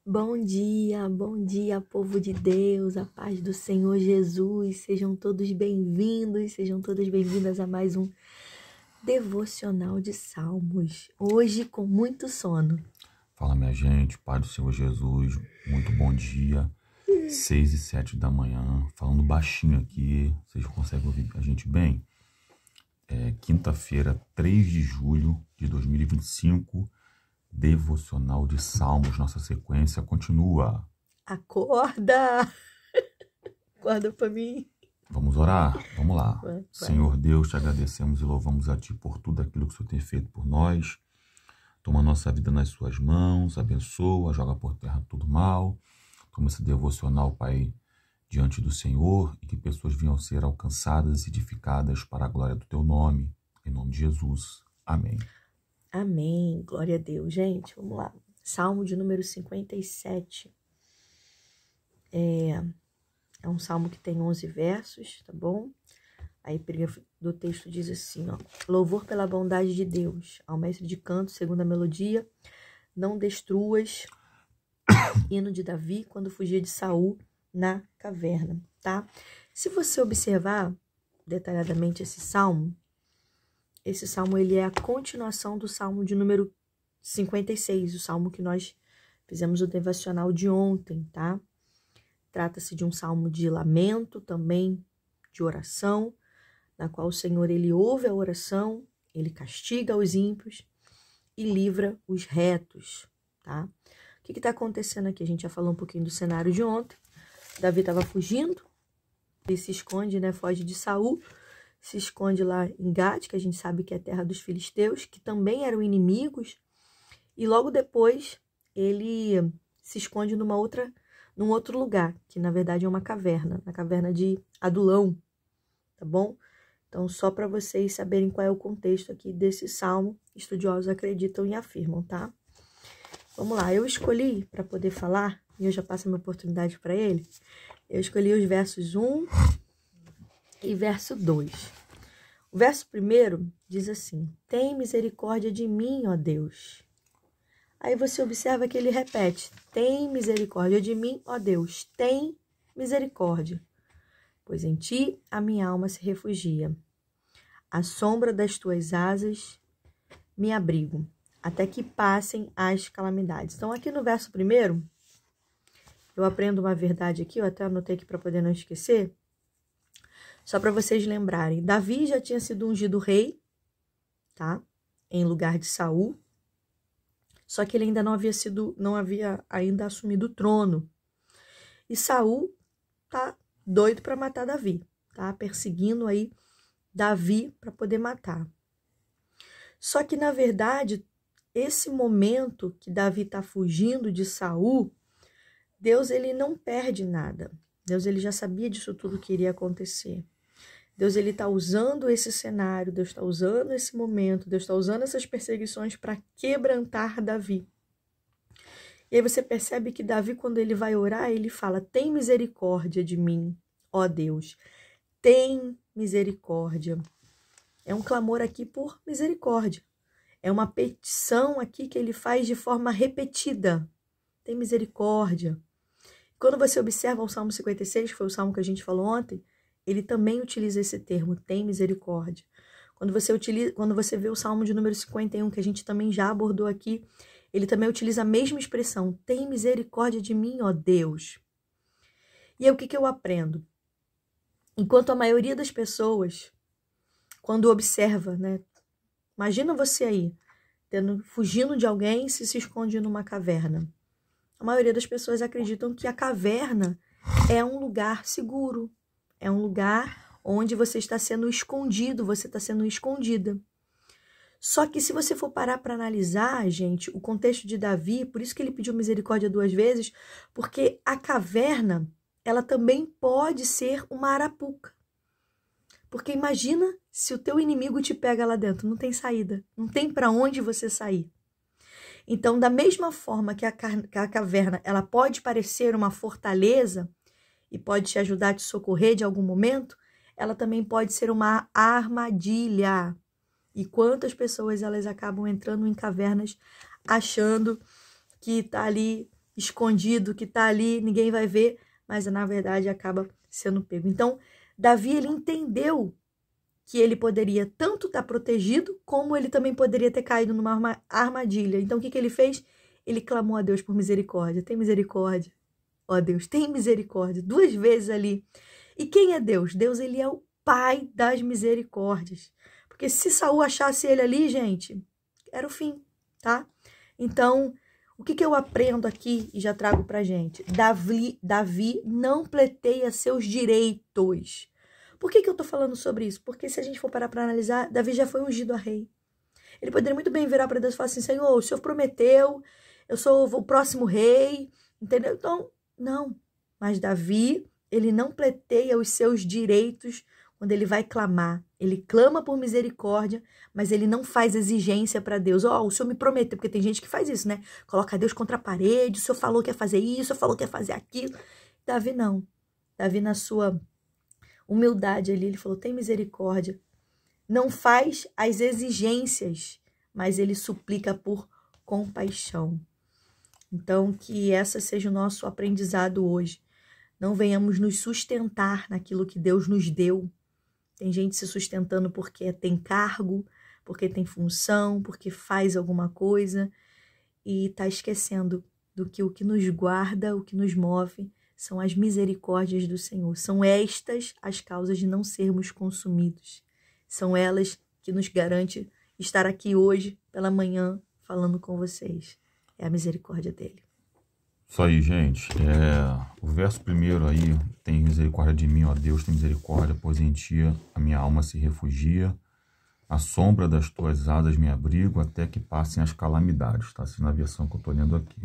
Bom dia, povo de Deus, a paz do Senhor Jesus. Sejam todos bem-vindos, sejam todas bem-vindas a mais um devocional de Salmos. Hoje com muito sono. Fala, minha gente, Pai do Senhor Jesus, muito bom dia. 6h07 da manhã, falando baixinho aqui, vocês conseguem ouvir a gente bem? Quinta-feira, 3 de julho de 2025, devocional de Salmos, nossa sequência continua. Acorda! Acorda pra mim. Vamos orar? Vamos lá. Vai. Senhor Deus, te agradecemos e louvamos a Ti por tudo aquilo que o Senhor tem feito por nós. Toma nossa vida nas suas mãos, abençoa, joga por terra todo mal. Toma esse devocional, Pai, diante do Senhor e que pessoas venham ser alcançadas e edificadas para a glória do Teu nome. Em nome de Jesus. Amém. Amém. Glória a Deus. Gente, vamos lá. Salmo de número 57. É um salmo que tem 11 versos, tá bom? Aí do texto diz assim, ó. Louvor pela bondade de Deus, ao mestre de canto, segundo a melodia, não destruas, hino de Davi, quando fugia de Saul na caverna, tá? Se você observar detalhadamente esse salmo ele é a continuação do salmo de número 56, o salmo que nós fizemos o devocional de ontem, tá? Trata-se de um salmo de lamento, também de oração, na qual o Senhor, ele ouve a oração, ele castiga os ímpios e livra os retos, tá? O que está acontecendo aqui? A gente já falou um pouquinho do cenário de ontem. Davi estava fugindo, ele se esconde, né? Foge de Saul, se esconde lá em Gade, que a gente sabe que é a terra dos filisteus, que também eram inimigos, e logo depois ele se esconde num outro lugar, que na verdade é uma caverna, na caverna de Adulão, tá bom? Então, só para vocês saberem qual é o contexto aqui desse salmo, estudiosos acreditam e afirmam, tá? Vamos lá, eu escolhi para poder falar, e eu já passo a minha oportunidade para ele, eu escolhi os versos 1 e verso 2. O verso 1 diz assim, tem misericórdia de mim, ó Deus. Aí você observa que ele repete, tem misericórdia de mim, ó Deus, tem misericórdia, pois em ti a minha alma se refugia. À sombra das tuas asas me abrigo, até que passem as calamidades. Então, aqui no verso 1, eu aprendo uma verdade aqui, eu até anotei aqui para poder não esquecer, só para vocês lembrarem. Davi já tinha sido ungido rei, tá? Em lugar de Saul. Só que ele ainda não havia ainda assumido o trono. E Saul tá doido para matar Davi, tá? Perseguindo aí Davi para poder matar. Só que, na verdade, esse momento que Davi está fugindo de Saul, Deus, ele não perde nada. Deus, ele já sabia disso tudo que iria acontecer. Deus, ele está usando esse cenário, Deus está usando esse momento, Deus está usando essas perseguições para quebrantar Davi. E aí você percebe que Davi, quando ele vai orar, ele fala, tem misericórdia de mim, ó Deus, tem misericórdia. É um clamor aqui por misericórdia. É uma petição aqui que ele faz de forma repetida. Tem misericórdia. Quando você observa o Salmo 56, que foi o salmo que a gente falou ontem, ele também utiliza esse termo, tem misericórdia. Quando você vê o Salmo de número 51, que a gente também já abordou aqui, ele também utiliza a mesma expressão, tem misericórdia de mim, ó Deus. E aí o que eu aprendo? Enquanto a maioria das pessoas, quando observa, né? Imagina você aí, fugindo de alguém e se esconde numa caverna. A maioria das pessoas acreditam que a caverna é um lugar seguro. É um lugar onde você está sendo escondido, você está sendo escondida. Só que se você for parar para analisar, gente, o contexto de Davi, por isso que ele pediu misericórdia 2 vezes, porque a caverna, ela também pode ser uma arapuca. Porque imagina se o teu inimigo te pega lá dentro, não tem saída, não tem para onde você sair. Então, da mesma forma que a caverna, ela pode parecer uma fortaleza, e pode te ajudar a te socorrer de algum momento, ela também pode ser uma armadilha. E quantas pessoas elas acabam entrando em cavernas achando que está ali escondido, que tá ali, ninguém vai ver, mas na verdade acaba sendo pego. Então, Davi, ele entendeu que ele poderia tanto estar protegido, como ele também poderia ter caído numa armadilha. Então, o que ele fez? Ele clamou a Deus por misericórdia. Tem misericórdia. Ó Deus, tem misericórdia. 2 vezes ali. E quem é Deus? Deus, ele é o Pai das misericórdias. Porque se Saul achasse ele ali, gente, era o fim, tá? Então, o que eu aprendo aqui e já trago pra gente? Davi não pleiteia seus direitos. Por que eu tô falando sobre isso? Porque se a gente for parar para analisar, Davi já foi ungido a rei. Ele poderia muito bem virar para Deus e falar assim, Senhor, o Senhor prometeu, eu sou o próximo rei, entendeu? Então, não. Mas Davi, ele não pleiteia os seus direitos quando ele vai clamar. Ele clama por misericórdia, mas ele não faz exigência para Deus. O Senhor me prometeu, porque tem gente que faz isso, né? Coloca Deus contra a parede, o Senhor falou que ia fazer isso, o Senhor falou que ia fazer aquilo. Davi não. Davi, na sua humildade ali, ele falou, tem misericórdia. Não faz as exigências, mas ele suplica por compaixão. Então, que essa seja o nosso aprendizado hoje. Não venhamos nos sustentar naquilo que Deus nos deu. Tem gente se sustentando porque tem cargo, porque tem função, porque faz alguma coisa e está esquecendo do que o que nos guarda, o que nos move, são as misericórdias do Senhor. São estas as causas de não sermos consumidos. São elas que nos garantem estar aqui hoje, pela manhã, falando com vocês. É a misericórdia dele. Isso aí, gente. O verso primeiro aí, tem misericórdia de mim, ó Deus, tem misericórdia, pois em ti a minha alma se refugia. À sombra das tuas asas me abrigo até que passem as calamidades. Está assim na versão que eu estou lendo aqui.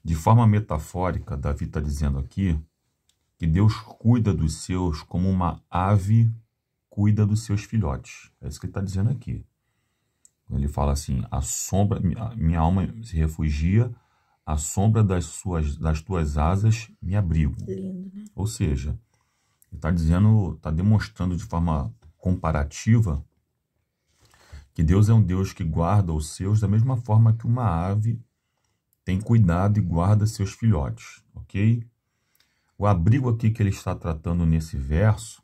De forma metafórica, Davi está dizendo aqui que Deus cuida dos seus como uma ave cuida dos seus filhotes. É isso que ele está dizendo aqui. Ele fala assim, minha alma se refugia, à sombra das tuas asas me abrigo. Lindo, né? Ou seja, ele está dizendo, está demonstrando de forma comparativa que Deus é um Deus que guarda os seus da mesma forma que uma ave tem cuidado e guarda seus filhotes, ok? O abrigo aqui que ele está tratando nesse verso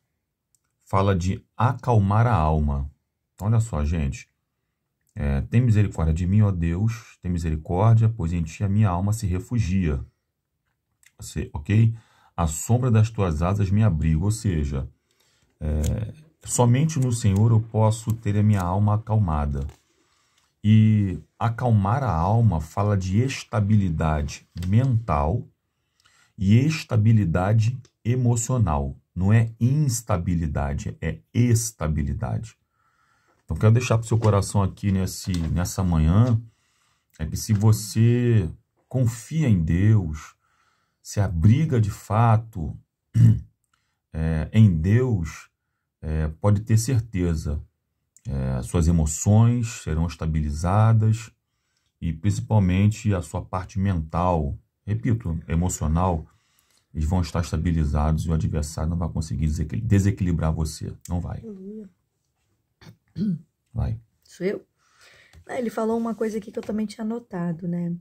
fala de acalmar a alma. Então, olha só, gente. Tem misericórdia de mim, ó Deus, tem misericórdia, pois em ti a minha alma se refugia. Ok? À sombra das tuas asas me abrigo. Ou seja, somente no Senhor eu posso ter a minha alma acalmada. E acalmar a alma fala de estabilidade mental e estabilidade emocional. Não é instabilidade, é estabilidade. Então, quero deixar para o seu coração aqui nessa manhã, que se você confia em Deus, se abriga de fato em Deus, pode ter certeza, suas emoções serão estabilizadas e principalmente a sua parte mental, repito, emocional, eles vão estar estabilizados e o adversário não vai conseguir desequilibrar você. Não vai. Vai. Sou eu? Ele falou uma coisa aqui que eu também tinha notado, né?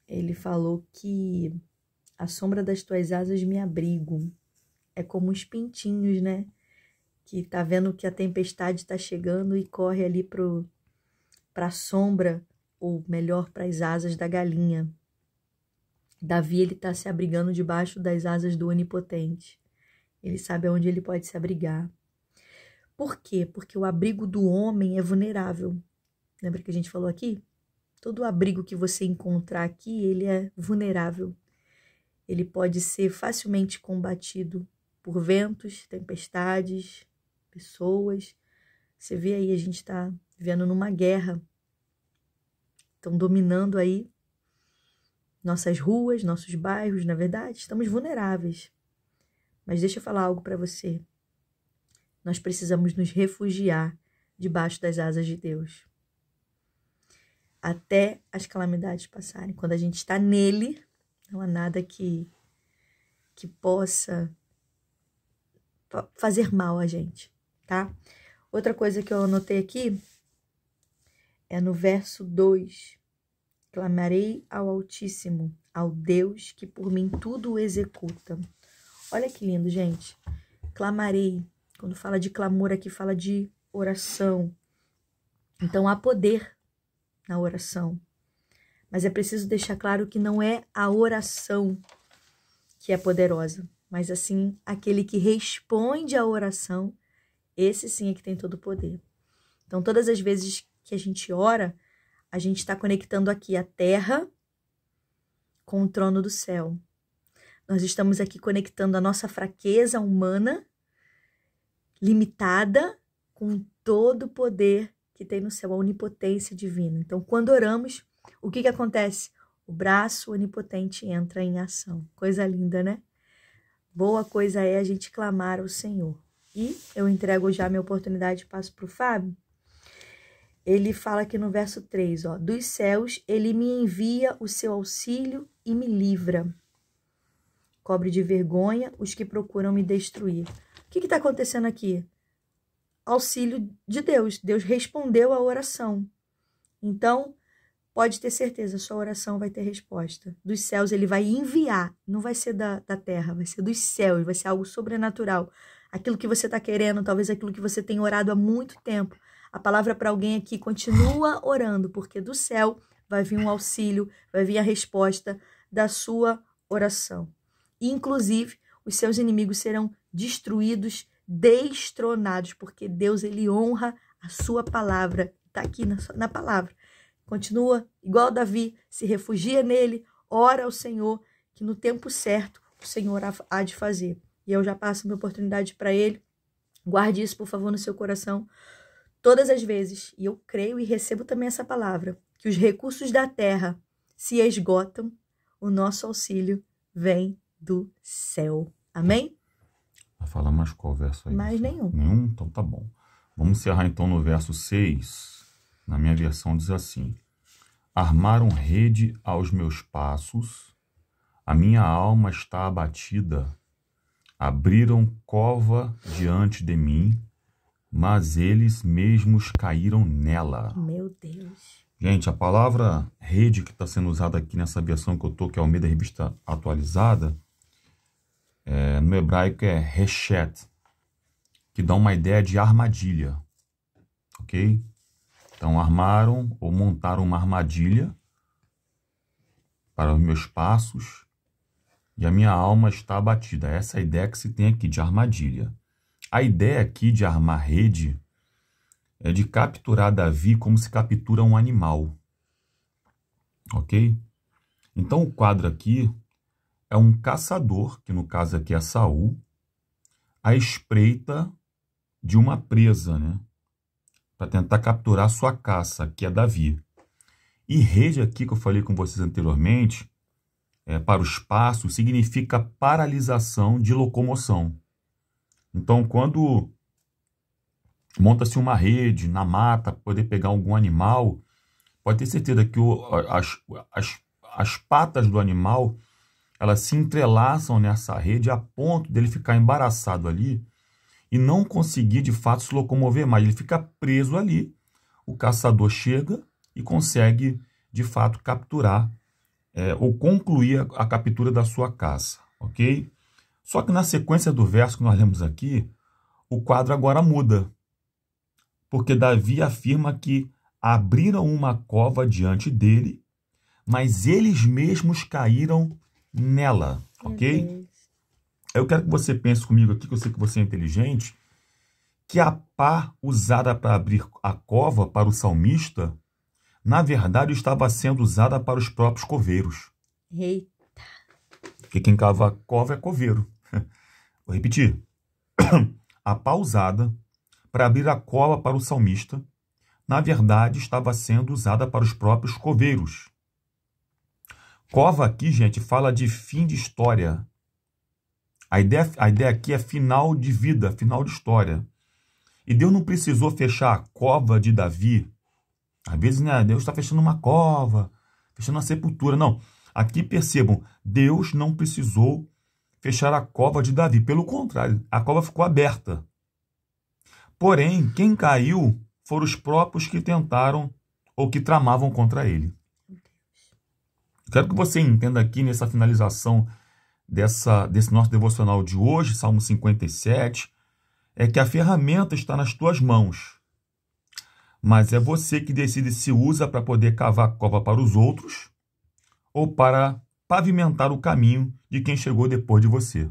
Ele falou que a sombra das tuas asas me abrigo. É como os pintinhos, né? Que tá vendo que a tempestade tá chegando e corre ali pra sombra, ou melhor, para as asas da galinha. Davi, ele tá se abrigando debaixo das asas do Onipotente. Ele sabe aonde ele pode se abrigar. Por quê? Porque o abrigo do homem é vulnerável. Lembra que a gente falou aqui? Todo abrigo que você encontrar aqui, ele é vulnerável. Ele pode ser facilmente combatido por ventos, tempestades, pessoas. Você vê aí, a gente está vivendo numa guerra. Estão dominando aí nossas ruas, nossos bairros, na verdade, estamos vulneráveis. Mas deixa eu falar algo para você. Nós precisamos nos refugiar debaixo das asas de Deus. Até as calamidades passarem. Quando a gente está nele, não há nada que possa fazer mal a gente, tá? Outra coisa que eu anotei aqui é no verso 2. Clamarei ao Altíssimo, ao Deus que por mim tudo executa. Olha que lindo, gente. Clamarei. Quando fala de clamor aqui, fala de oração. Então há poder na oração. Mas é preciso deixar claro que não é a oração que é poderosa, mas assim aquele que responde à oração, esse sim é que tem todo o poder. Então todas as vezes que a gente ora, a gente está conectando aqui a terra com o trono do céu. Nós estamos aqui conectando a nossa fraqueza humana, limitada, com todo o poder que tem no céu, a onipotência divina. Então, quando oramos, o que acontece? O braço onipotente entra em ação. Coisa linda, né? Boa coisa é a gente clamar ao Senhor. E eu entrego já a minha oportunidade e passo para o Fábio. Ele fala aqui no verso 3, ó, dos céus ele me envia o seu auxílio e me livra. Cobre de vergonha os que procuram me destruir. O que está acontecendo aqui? Auxílio de Deus. Deus respondeu à oração. Então, pode ter certeza, sua oração vai ter resposta. Dos céus ele vai enviar, não vai ser da terra, vai ser dos céus, vai ser algo sobrenatural. Aquilo que você está querendo, talvez aquilo que você tem orado há muito tempo. A palavra para alguém aqui, continua orando, porque do céu vai vir um auxílio, vai vir a resposta da sua oração. E, inclusive, os seus inimigos serão destruídos, destronados, porque Deus ele honra a sua palavra. Está aqui na palavra. Continua, igual Davi, se refugia nele, ora ao Senhor, que no tempo certo o Senhor há de fazer. E eu já passo a minha oportunidade para ele. Guarde isso, por favor, no seu coração. Todas as vezes, e eu creio e recebo também essa palavra, que os recursos da terra se esgotam, o nosso auxílio vem do céu. Amém? Vai falar mais qual verso aí? Mais nenhum. Nenhum? Então tá bom. Vamos encerrar então no verso 6. Na minha versão diz assim: armaram rede aos meus passos, a minha alma está abatida. Abriram cova diante de mim, mas eles mesmos caíram nela. Meu Deus. Gente, a palavra rede que está sendo usada aqui nessa versão que eu estou, que é Almeida Revista Atualizada, no hebraico é reshet, que dá uma ideia de armadilha, ok? Então, armaram ou montaram uma armadilha para os meus passos e a minha alma está abatida. Essa é a ideia que se tem aqui de armadilha. A ideia aqui de armar rede é de capturar Davi como se captura um animal, ok? Então, o quadro aqui é um caçador, que no caso aqui é Saul, à espreita de uma presa, né? Para tentar capturar sua caça, que é Davi. E rede aqui, que eu falei com vocês anteriormente, para os passos, significa paralisação de locomoção. Então, quando monta-se uma rede na mata, para poder pegar algum animal, pode ter certeza que as patas do animal, elas se entrelaçam nessa rede a ponto dele ficar embaraçado ali e não conseguir, de fato, se locomover mais. Ele fica preso ali. O caçador chega e consegue, de fato, capturar ou concluir a captura da sua caça, ok? Só que na sequência do verso que nós lemos aqui, o quadro agora muda. Porque Davi afirma que abriram uma cova diante dele, mas eles mesmos caíram nela, ok? Eu quero que você pense comigo aqui, que eu sei que você é inteligente, que a pá usada para abrir a cova para o salmista, na verdade, estava sendo usada para os próprios coveiros. Eita. Porque quem cava a cova é coveiro. Vou repetir. A pá usada para abrir a cova para o salmista, na verdade, estava sendo usada para os próprios coveiros. Cova aqui, gente, fala de fim de história. A ideia aqui é final de vida, final de história. E Deus não precisou fechar a cova de Davi. Às vezes, né, Deus está fechando uma cova, fechando uma sepultura. Não, aqui percebam, Deus não precisou fechar a cova de Davi. Pelo contrário, a cova ficou aberta. Porém, quem caiu foram os próprios que tentaram ou que tramavam contra ele. Quero que você entenda aqui nessa finalização desse nosso devocional de hoje, Salmo 57, é que a ferramenta está nas tuas mãos, mas é você que decide se usa para poder cavar cova para os outros ou para pavimentar o caminho de quem chegou depois de você.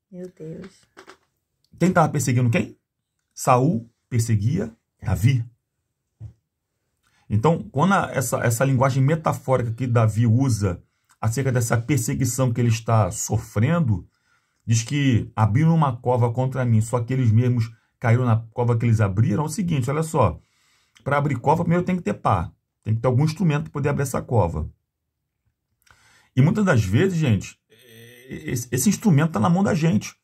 Meu Deus. Quem estava perseguindo quem? Saul perseguia Davi. Então, quando essa linguagem metafórica que Davi usa acerca dessa perseguição que ele está sofrendo, diz que abriram uma cova contra mim, só que eles mesmos caíram na cova que eles abriram. É o seguinte, olha só, para abrir cova, primeiro tem que ter pá, tem que ter algum instrumento para poder abrir essa cova. E muitas das vezes, gente, esse instrumento está na mão da gente.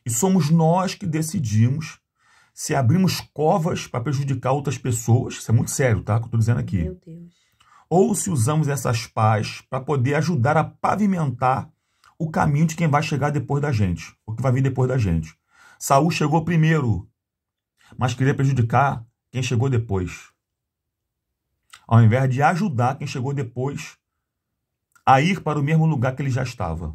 E somos nós que decidimos se abrimos covas para prejudicar outras pessoas, isso é muito sério, tá? Que eu estou dizendo aqui. Meu Deus. Ou se usamos essas pás para poder ajudar a pavimentar o caminho de quem vai chegar depois da gente, o que vai vir depois da gente. Saul chegou primeiro, mas queria prejudicar quem chegou depois. Ao invés de ajudar quem chegou depois a ir para o mesmo lugar que ele já estava.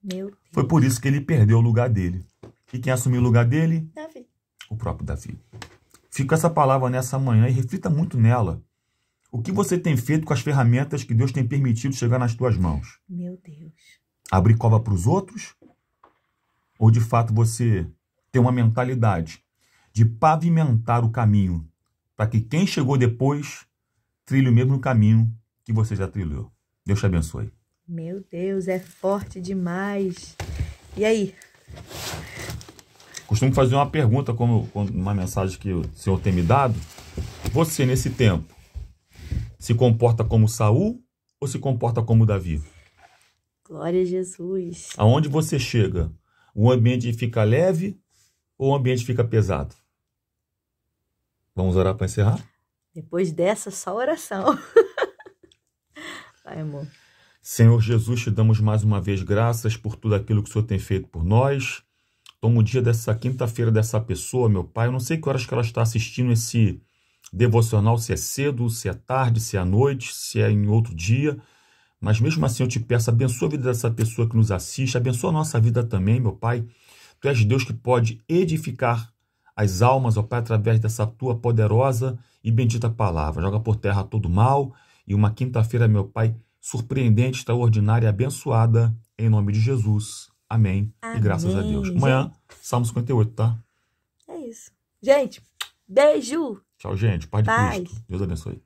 Meu Deus. Foi por isso que ele perdeu o lugar dele. E quem assumiu o lugar dele? Davi. O próprio Davi. Fica essa palavra nessa manhã e reflita muito nela. O que você tem feito com as ferramentas que Deus tem permitido chegar nas tuas mãos? Meu Deus. Abrir cova para os outros? Ou de fato você tem uma mentalidade de pavimentar o caminho para que quem chegou depois trilhe o mesmo caminho que você já trilhou? Deus te abençoe. Meu Deus, é forte demais. E aí? Costumo fazer uma pergunta, como uma mensagem que o Senhor tem me dado. Você, nesse tempo, se comporta como Saul ou se comporta como Davi? Glória a Jesus. Aonde você chega, o ambiente fica leve ou o ambiente fica pesado? Vamos orar para encerrar? Depois dessa, só oração. Vai, amor. Senhor Jesus, te damos mais uma vez graças por tudo aquilo que o Senhor tem feito por nós. Toma o dia dessa quinta-feira dessa pessoa, meu Pai. Eu não sei que horas que ela está assistindo esse devocional, se é cedo, se é tarde, se é à noite, se é em outro dia. Mas mesmo assim eu te peço, abençoa a vida dessa pessoa que nos assiste, abençoa a nossa vida também, meu Pai. Tu és Deus que pode edificar as almas, ó Pai, através dessa tua poderosa e bendita palavra. Joga por terra todo mal e uma quinta-feira, meu Pai, surpreendente, extraordinária e abençoada, em nome de Jesus. Amém. E graças a Deus. Amanhã, Salmo 58, tá? É isso. Gente, beijo. Tchau, gente. Paz de Cristo. Deus abençoe.